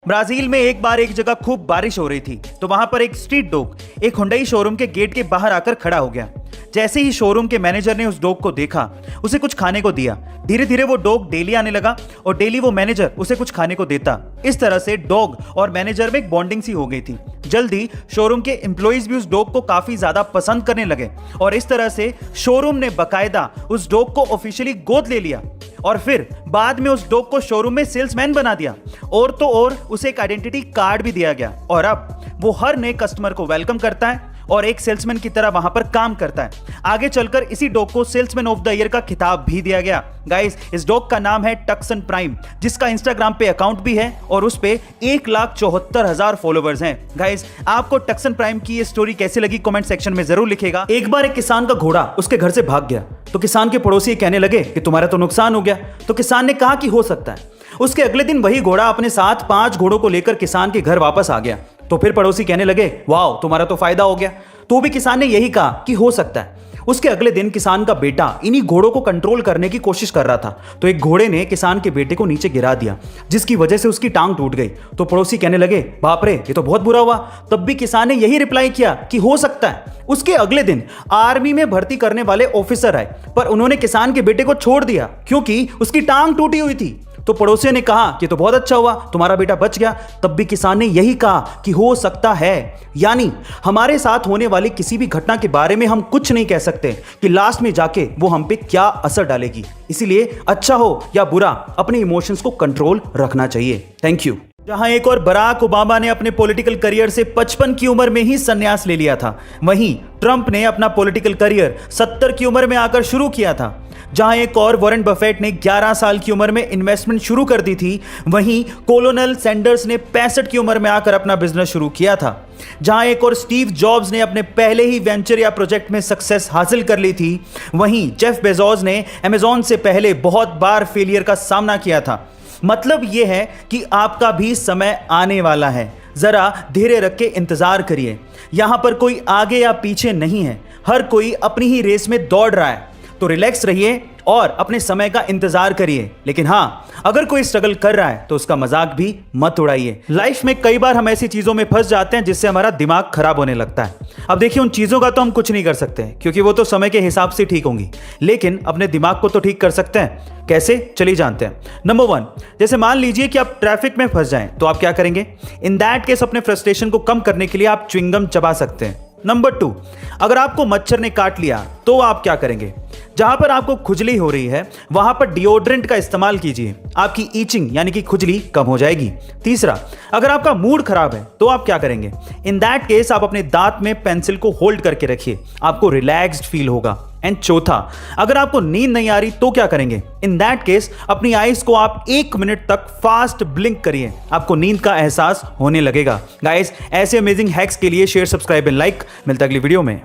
Brazil में एक बार एक जगह खूब बारिश हो रही थी तो वहां पर एक स्ट्रीट डॉग एक हुंडई शोरूम के गेट के बाहर आकर खड़ा हो गया। जैसे ही शोरूम के मैनेजर ने उस डॉग को देखा, उसे कुछ खाने को दिया। धीरे धीरे वो डॉग डेली आने लगा और डेली वो मैनेजर उसे कुछ खाने को देता। इस तरह से डॉग और मैनेजर में एक बॉन्डिंग सी हो गई थी। जल्दी शोरूम के एम्प्लॉइज भी उस डॉग को काफी ज्यादा पसंद करने लगे और इस तरह से शोरूम ने बकायदा उस डॉग को ऑफिशियली गोद ले लिया और फिर बाद में उस डॉग को शोरूम में सेल्समैन बना दिया और तो और उसे एक आइडेंटिटी कार्ड भी दिया गया और अब वो हर नए कस्टमर को वेलकम करता है और एक सेल्समैन की तरह वहां पर काम करता है। आगे चलकर इसी डॉग को सेल्समैन ऑफ द ईयर का खिताब भी दिया गया। गाइस, इस डॉग का नाम है टक्सन प्राइम, जिसका इंस्टाग्राम पे अकाउंट भी है और उस पे 1,74,000 फॉलोवर्स हैं। गाइस, आपको टक्सन प्राइम की ये स्टोरी कैसी लगी कमेंट सेक्शन में जरूर लिखेगा। एक बार एक किसान का घोड़ा उसके घर से भाग गया तो किसान के पड़ोसी कहने लगे कि तुम्हारा तो नुकसान हो गया। तो किसान ने कहा कि हो सकता है। उसके अगले दिन वही घोड़ा अपने साथ 5 घोड़ों को लेकर किसान के घर वापस आ गया। तो फिर पड़ोसी कहने लगे, वाह, तुम्हारा तो फायदा हो गया। तो भी किसान ने यही कहा कि हो सकता है। उसके अगले दिन किसान का बेटा इन्हीं घोड़ों को कंट्रोल करने की कोशिश कर रहा था तो एक घोड़े ने किसान के बेटे को नीचे गिरा दिया, जिसकी वजह से उसकी टांग टूट गई। तो पड़ोसी कहने लगे, बाप रे, ये तो बहुत बुरा हुआ। तब भी किसान ने यही रिप्लाई किया कि हो सकता है। उसके अगले दिन आर्मी में भर्ती करने वाले ऑफिसर आए पर उन्होंने किसान के बेटे को छोड़ दिया क्योंकि उसकी टांग टूटी हुई थी। तो पड़ोसियों ने कहा कि तो बहुत अच्छा हुआ, तुम्हारा बेटा बच गया। तब भी किसान ने यही कहा कि हो सकता है। यानी हमारे साथ होने वाली किसी भी घटना के बारे में हम कुछ नहीं कह सकते कि लास्ट में जाके वो हम पे क्या असर डालेगी। इसीलिए अच्छा हो या बुरा, अपने इमोशंस को कंट्रोल रखना चाहिए। Thank you. जहां एक और बराक ओबामा ने अपने पॉलिटिकल करियर से 55 की उम्र में ही संन्यास ले लिया था, वहीं ट्रंप ने अपना पॉलिटिकल करियर 70 की उम्र में आकर शुरू किया था। जहां एक और वॉरेन बफेट ने 11 साल की उम्र में इन्वेस्टमेंट शुरू कर दी थी, वहीं कोलोनल सैंडर्स ने 65 की उम्र में आकर अपना बिजनेस शुरू किया था। जहां एक और स्टीव जॉब्स ने अपने पहले ही वेंचर या प्रोजेक्ट में सक्सेस हासिल कर ली थी, वहीं जेफ बेजोस ने अमेजॉन से पहले बहुत बार फेलियर का सामना किया था। मतलब यह है कि आपका भी समय आने वाला है, जरा धैर्य रख के इंतजार करिए। यहां पर कोई आगे या पीछे नहीं है, हर कोई अपनी ही रेस में दौड़ रहा है। तो रिलैक्स रहिए और अपने समय का इंतजार करिए। लेकिन हाँ, अगर कोई स्ट्रगल कर रहा है तो उसका मजाक भी मत उड़ाइए। लाइफ में कई बार हम ऐसी चीजों में फंस जाते हैं जिससे हमारा दिमाग खराब होने लगता है। अब देखिए, उन चीजों का तो हम कुछ नहीं कर सकते क्योंकि वो तो समय के हिसाब से ठीक होंगी, लेकिन अपने दिमाग को तो ठीक कर सकते हैं। कैसे, चलिए जानते हैं। नंबर 1, जैसे मान लीजिए कि आप ट्रैफिक में फंस जाएं तो आप क्या करेंगे? इन दैट केस अपने फ्रस्ट्रेशन को कम करने के लिए आप च्युइंगम चबा सकते हैं। नंबर 2, अगर आपको मच्छर ने काट लिया तो आप क्या करेंगे? जहां पर आपको खुजली हो रही है वहां पर डिओड्रेंट का इस्तेमाल कीजिए, आपकी ईचिंग यानी कि खुजली कम हो जाएगी। तीसरा, अगर आपका मूड खराब है तो आप क्या करेंगे? इन दैट केस आप अपने दांत में पेंसिल को होल्ड करके रखिए, आपको रिलैक्स्ड फील होगा। एंड चौथा, अगर आपको नींद नहीं आ रही तो क्या करेंगे? इन दैट केस अपनी आईज को आप 1 मिनट तक फास्ट ब्लिंक करिए, आपको नींद का एहसास होने लगेगा। गाइस, ऐसे अमेजिंग हैक्स के लिए शेयर, सब्सक्राइब एंड लाइक। मिलता है अगली वीडियो में।